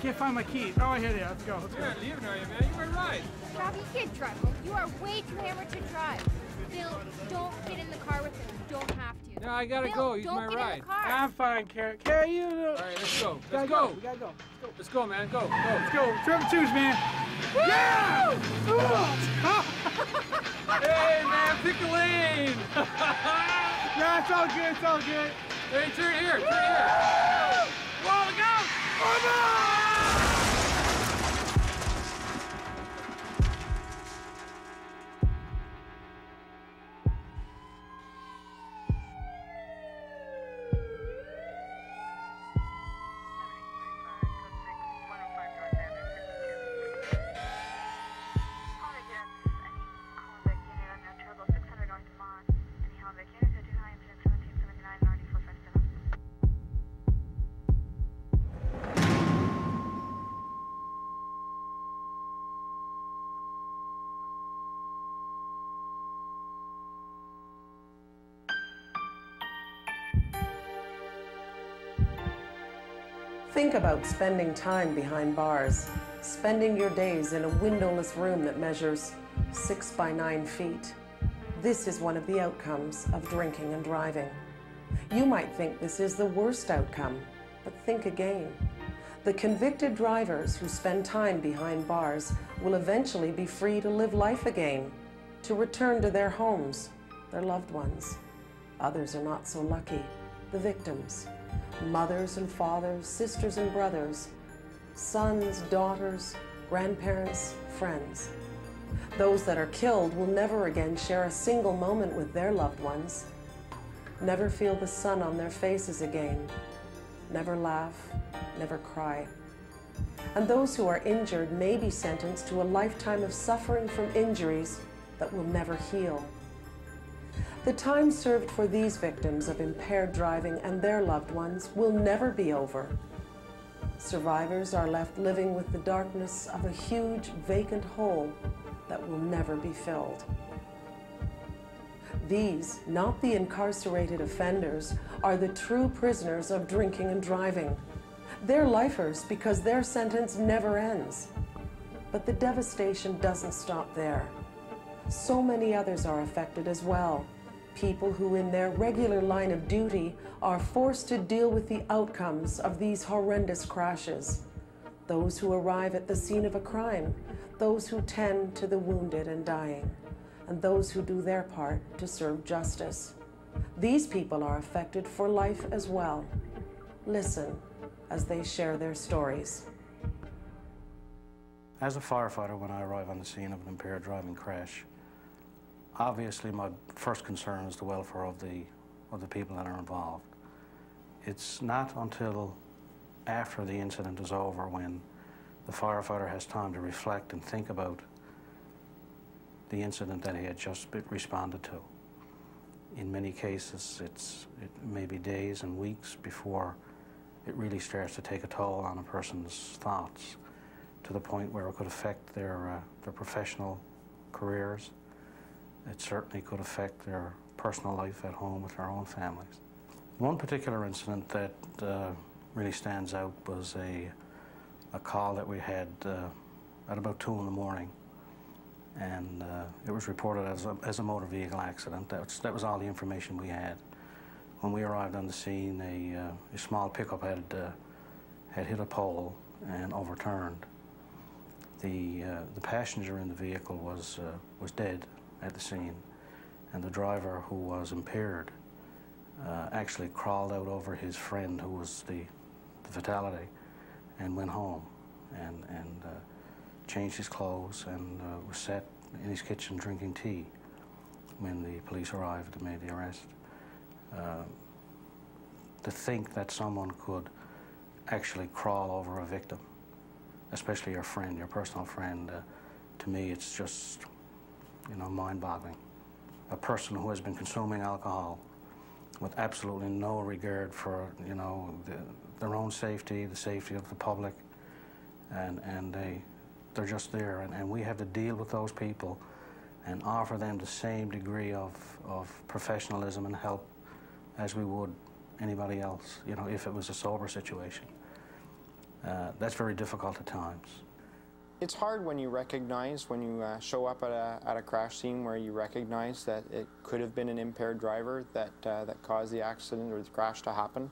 can't find my keys. Oh, here they are. Let's go. Let's go. You're not leaving, are you, man? You might ride. Rob, you can't drive. You are way too hammered to drive. Bill, don't get in the car with him. You don't have to. No, I gotta go. Use my don't get ride. in the car. I'm fine, Carrie. Carrie, you. All right, let's go. We Let's go. We gotta go. Let's go, man. Go. Go. Let's go. Trevor Twos, man. Woo! Yeah! Hey, man, pick a lane. Yeah, it's all good. It's all good. Hey, turn here. Turn here. Whoa, look out! Oh, no! Think about spending time behind bars, spending your days in a windowless room that measures 6 by 9 feet. This is one of the outcomes of drinking and driving. You might think this is the worst outcome, but think again. The convicted drivers who spend time behind bars will eventually be free to live life again, to return to their homes, their loved ones. Others are not so lucky, the victims. Mothers and fathers, sisters and brothers, sons, daughters, grandparents, friends. Those that are killed will never again share a single moment with their loved ones, never feel the sun on their faces again, never laugh, never cry. And those who are injured may be sentenced to a lifetime of suffering from injuries that will never heal. The time served for these victims of impaired driving and their loved ones will never be over. Survivors are left living with the darkness of a huge vacant hole that will never be filled. These, not the incarcerated offenders, are the true prisoners of drinking and driving. They're lifers because their sentence never ends. But the devastation doesn't stop there. So many others are affected as well. People who in their regular line of duty are forced to deal with the outcomes of these horrendous crashes. Those who arrive at the scene of a crime, those who tend to the wounded and dying, and those who do their part to serve justice. These people are affected for life as well. Listen as they share their stories. As a firefighter, when I arrive on the scene of an impaired driving crash, obviously my first concern is the welfare of the people that are involved. It's not until after the incident is over when the firefighter has time to reflect and think about the incident that he had just responded to. In many cases, it may be days and weeks before it really starts to take a toll on a person's thoughts to the point where it could affect their professional careers. It certainly could affect their personal life at home with their own families. One particular incident that really stands out was a call that we had at about 2 in the morning, and it was reported as a motor vehicle accident. That was all the information we had. When we arrived on the scene, a small pickup had hit a pole and overturned. The passenger in the vehicle was dead at the scene, and the driver, who was impaired, actually crawled out over his friend, who was the fatality, and went home and changed his clothes and was sat in his kitchen drinking tea when the police arrived and made the arrest. To think that someone could actually crawl over a victim, especially your friend, your personal friend, to me it's just, mind-boggling. A person who has been consuming alcohol with absolutely no regard for, their own safety, the safety of the public, and they're just there, and we have to deal with those people and offer them the same degree of professionalism and help as we would anybody else, if it was a sober situation. That's very difficult at times. It's hard when you recognize, when you show up at a crash scene where you recognize that it could have been an impaired driver that caused the accident or the crash to happen.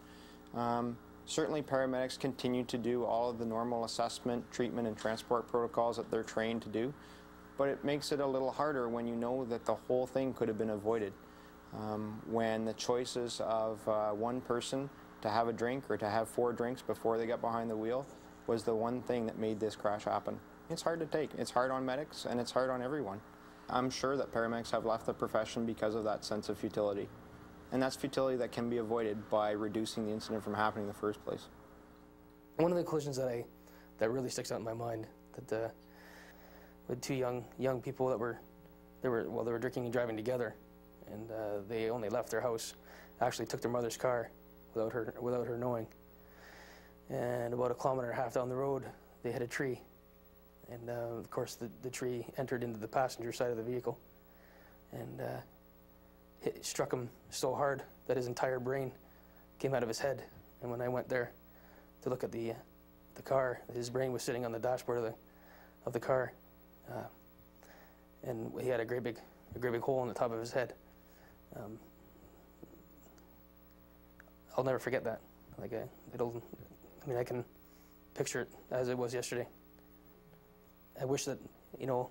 Certainly paramedics continue to do all of the normal assessment, treatment, and transport protocols that they're trained to do, but it makes it a little harder when you know that the whole thing could have been avoided. When the choices of one person to have a drink or to have 4 drinks before they got behind the wheel was the one thing that made this crash happen. It's hard to take. It's hard on medics, and it's hard on everyone. I'm sure that paramedics have left the profession because of that sense of futility. And that's futility that can be avoided by reducing the incident from happening in the first place. One of the collisions that really sticks out in my mind, that with 2 young people that were drinking and driving together, and they only left their house, actually took their mother's car without her knowing. And about 1.5 kilometers down the road, they hit a tree, and of course the tree entered into the passenger side of the vehicle, and struck him so hard that his entire brain came out of his head. And when I went there to look at the car, his brain was sitting on the dashboard of the car, and he had a great big hole in the top of his head. I'll never forget that. Like I can picture it as it was yesterday. I wish that, you know,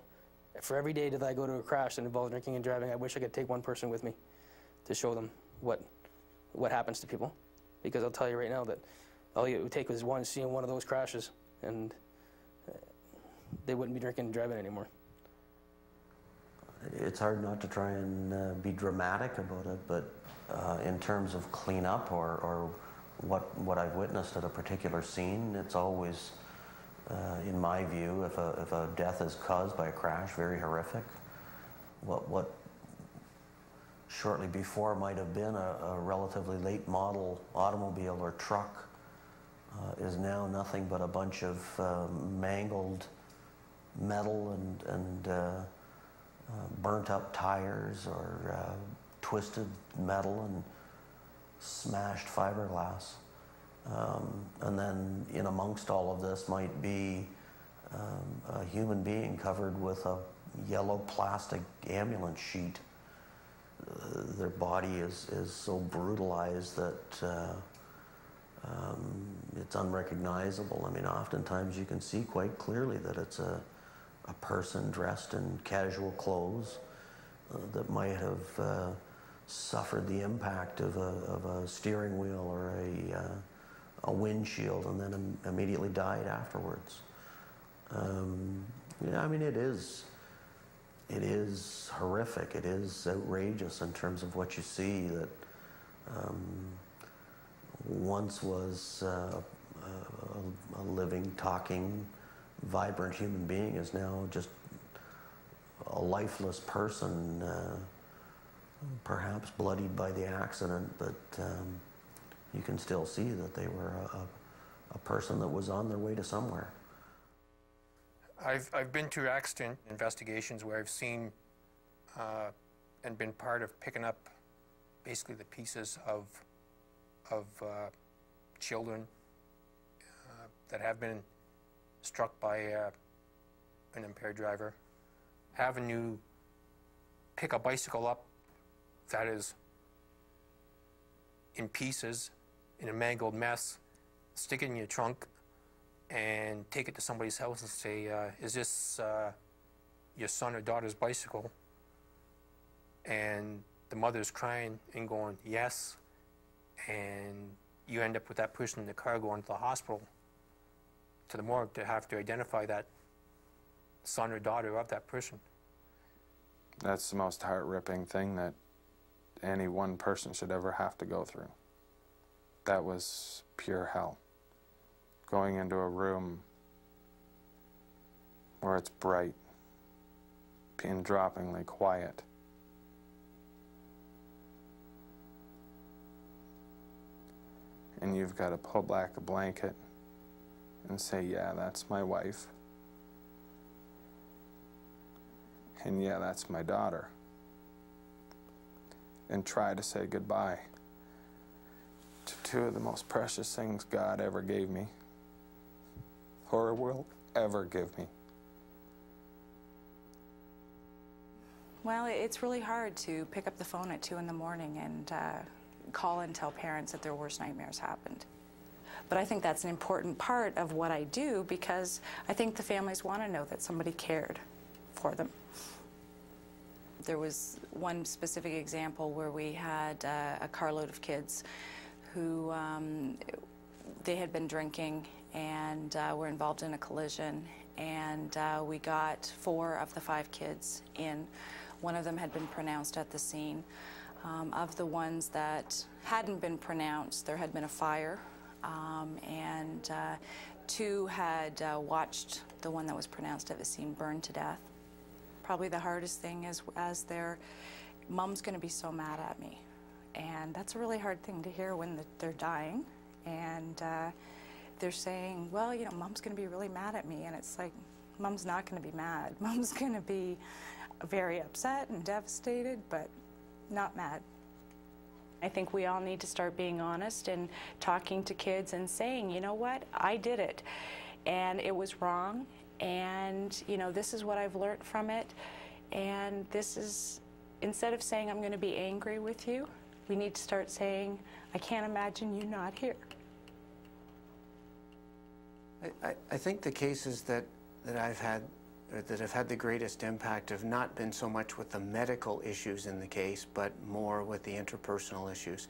for every day that I go to a crash that involves drinking and driving, I wish I could take one person with me to show them what happens to people. Because I'll tell you right now that all it would take was seeing one of those crashes, and they wouldn't be drinking and driving anymore. It's hard not to try and be dramatic about it, but in terms of cleanup or what I've witnessed at a particular scene, it's always, in my view, if a death is caused by a crash, very horrific. What shortly before might have been a relatively late model automobile or truck is now nothing but a bunch of mangled metal and burnt up tires or twisted metal and smashed fiberglass. And then in amongst all of this might be a human being covered with a yellow plastic ambulance sheet. Their body is so brutalized that it's unrecognizable. I mean, oftentimes you can see quite clearly that it's a person dressed in casual clothes that might have suffered the impact of a steering wheel or a windshield and then immediately died afterwards. Yeah, I mean, it is horrific. It is outrageous in terms of what you see that once was a living, talking, vibrant human being is now just a lifeless person, perhaps bloodied by the accident, but you can still see that they were a person that was on their way to somewhere. I've been to accident investigations where I've seen and been part of picking up basically the pieces of children that have been struck by an impaired driver. Having you pick a bicycle up that is in pieces, in a mangled mess, stick it in your trunk, and take it to somebody's house and say, is this your son or daughter's bicycle? And the mother's crying and going, yes, and you end up with that person in the car going to the hospital, to the morgue, to have to identify that son or daughter of that person. That's the most heart-ripping thing that any one person should ever have to go through. That was pure hell. Going into a room where it's bright, pin-droppingly quiet, and you've got to pull back a blanket and say, yeah, that's my wife, and yeah, that's my daughter, and try to say goodbye to two of the most precious things God ever gave me. or will ever give me. Well, it's really hard to pick up the phone at 2 in the morning and call and tell parents that their worst nightmares happened. But I think that's an important part of what I do, because I think the families want to know that somebody cared for them. There was one specific example where we had a carload of kids who they had been drinking and were involved in a collision, and we got 4 of the 5 kids in. One of them had been pronounced at the scene. Of the ones that hadn't been pronounced, there had been a fire, and 2 had watched the one that was pronounced at the scene burn to death. Probably the hardest thing is, as their mom's going to be so mad at me, and that's a really hard thing to hear when they're dying, and they're saying, well, you know, mom's going to be really mad at me, and it's like, mom's not going to be mad. Mom's going to be very upset and devastated, but not mad. I think we all need to start being honest and talking to kids and saying, you know what, I did it, and it was wrong, and you know, this is what I've learned from it, and this is, instead of saying I'm going to be angry with you, we need to start saying, I can't imagine you not here. I think the cases that I've had, or that have had the greatest impact, have not been so much with the medical issues in the case, but more with the interpersonal issues.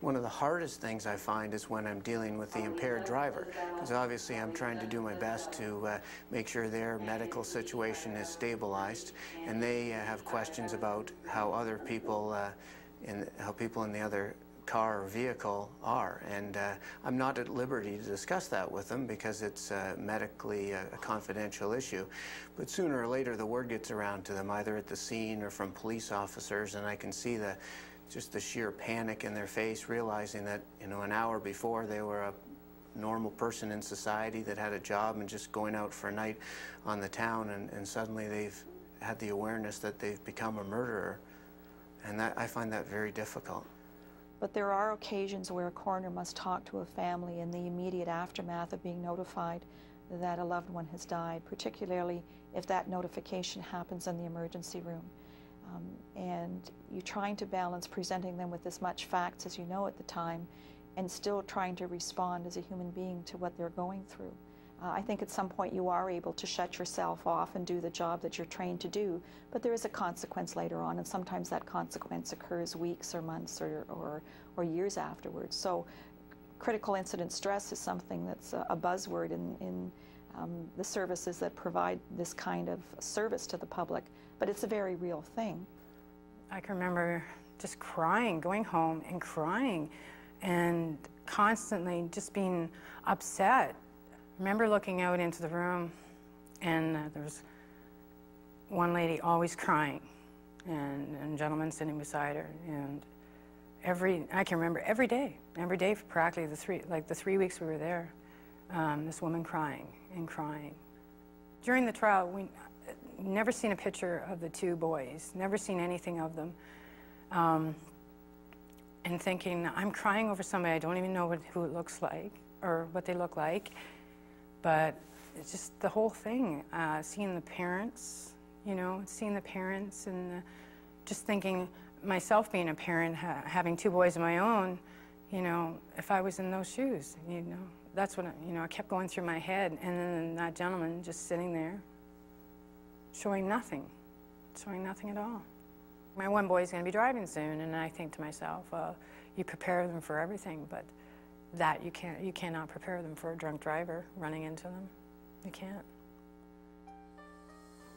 One of the hardest things I find is when I'm dealing with the impaired driver, because obviously I'm trying to do my best to make sure their medical situation is stabilized, and they have questions about how other people, people in the other car or vehicle are, and I'm not at liberty to discuss that with them because it's medically a confidential issue. But sooner or later the word gets around to them, either at the scene or from police officers, and I can see just the sheer panic in their face, realizing that, you know, an hour before they were a normal person in society that had a job and just going out for a night on the town, and suddenly they've had the awareness that they've become a murderer, and I find that very difficult. But there are occasions where a coroner must talk to a family in the immediate aftermath of being notified that a loved one has died, particularly if that notification happens in the emergency room. And you're trying to balance presenting them with as much facts as you know at the time, and still trying to respond as a human being to what they're going through. I think at some point you are able to shut yourself off and do the job that you're trained to do, but there is a consequence later on, and sometimes that consequence occurs weeks or months or years afterwards. So critical incident stress is something that's a buzzword in the services that provide this kind of service to the public, but it's a very real thing. I can remember just crying, going home and crying, and constantly just being upset. I remember looking out into the room, and there was one lady always crying, and a gentleman sitting beside her, and I can remember every day for practically the 3 weeks we were there, this woman crying and crying. During the trial, we never seen a picture of the 2 boys, never seen anything of them, and thinking, I'm crying over somebody I don't even know who it looks like or what they look like. But it's just the whole thing, seeing the parents, you know, and just thinking, myself being a parent, having 2 boys of my own, you know, if I was in those shoes, you know, that's what, I kept going through my head. And then that gentleman just sitting there, showing nothing at all. My one boy's going to be driving soon, and I think to myself, well, you prepare them for everything, but that you cannot prepare them for a drunk driver running into them. You can't.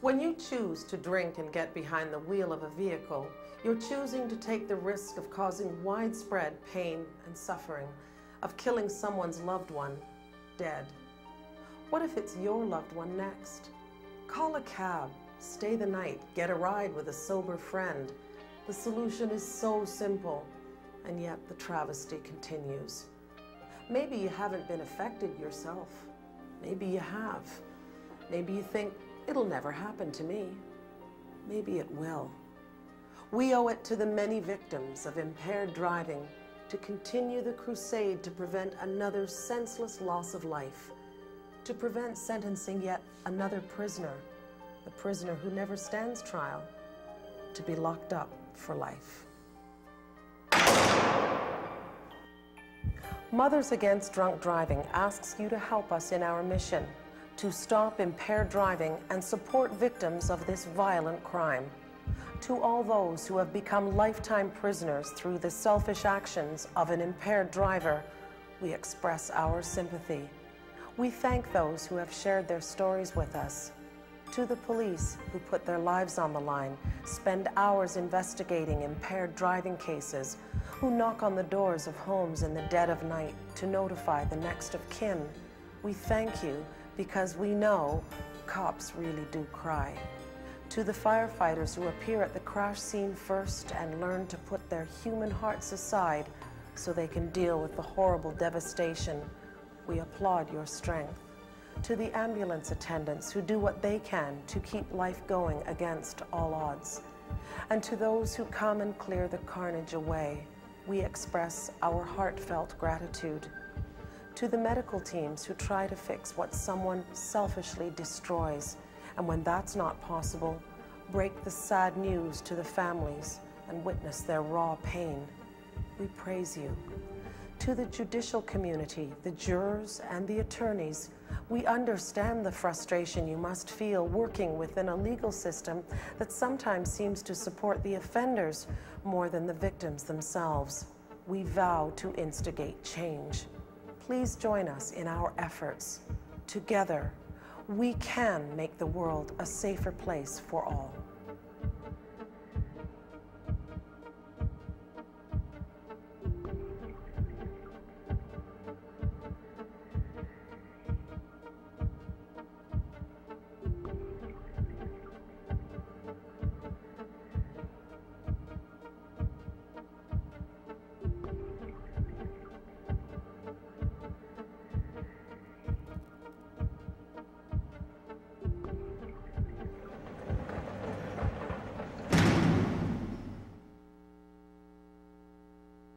When you choose to drink and get behind the wheel of a vehicle, you're choosing to take the risk of causing widespread pain and suffering, of killing someone's loved one dead. What if it's your loved one next? Call a cab, stay the night, get a ride with a sober friend. The solution is so simple, and yet the travesty continues. Maybe you haven't been affected yourself. Maybe you have. Maybe you think, it'll never happen to me. Maybe it will. We owe it to the many victims of impaired driving to continue the crusade to prevent another senseless loss of life. to prevent sentencing yet another prisoner, the prisoner who never stands trial, to be locked up for life. Mothers Against Drunk Driving asks you to help us in our mission to stop impaired driving and support victims of this violent crime. To all those who have become lifetime prisoners through the selfish actions of an impaired driver, we express our sympathy. We thank those who have shared their stories with us. To the police who put their lives on the line, spend hours investigating impaired driving cases, who knock on the doors of homes in the dead of night to notify the next of kin, we thank you because we know cops really do cry. To the firefighters who appear at the crash scene first and learn to put their human hearts aside so they can deal with the horrible devastation, we applaud your strength. To the ambulance attendants who do what they can to keep life going against all odds. And to those who come and clear the carnage away, we express our heartfelt gratitude. To the medical teams who try to fix what someone selfishly destroys, and when that's not possible, break the sad news to the families and witness their raw pain, we praise you. To the judicial community, the jurors and the attorneys, we understand the frustration you must feel working within a legal system that sometimes seems to support the offenders more than the victims themselves. We vow to instigate change. Please join us in our efforts. Together, we can make the world a safer place for all.